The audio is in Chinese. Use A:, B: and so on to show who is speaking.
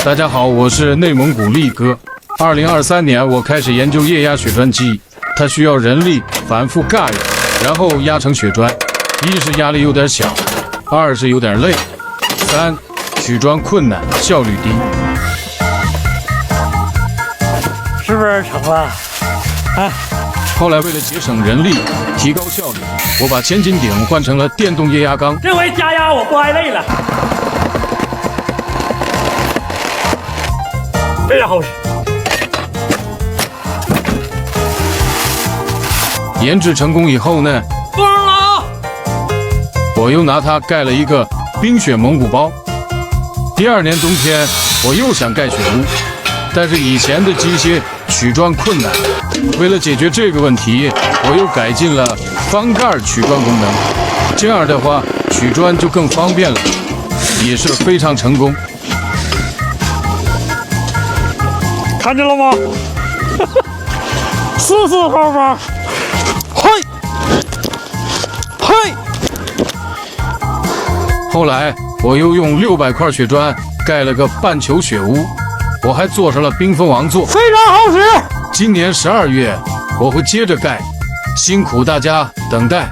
A: 大家好，我是内蒙古力哥。2023年，我开始研究液压血砖机，它需要人力反复尬压，然后压成血砖。一是压力有点小，二是有点累，三取砖困难，效率低。
B: 是不是成了？啊！
A: 后来为了节省人力，提高效率，我把千斤顶换成了电动液压缸。
B: 这回加压我不挨累了，非常好使。
A: 研制成功以后呢，
B: 疯了！
A: 我又拿它盖了一个冰雪蒙古包。第二年冬天，我又想盖雪屋，但是以前的机械取砖困难，为了解决这个问题，我又改进了翻盖取砖功能。这样的话，取砖就更方便了，也是非常成功。
B: 看见了吗？四四方方，嘿，嘿。
A: 后来我又用600块雪砖盖了个半球雪屋，我还做上了冰封王座，
B: 非常好使。
A: 今年12月我会接着盖，辛苦大家等待。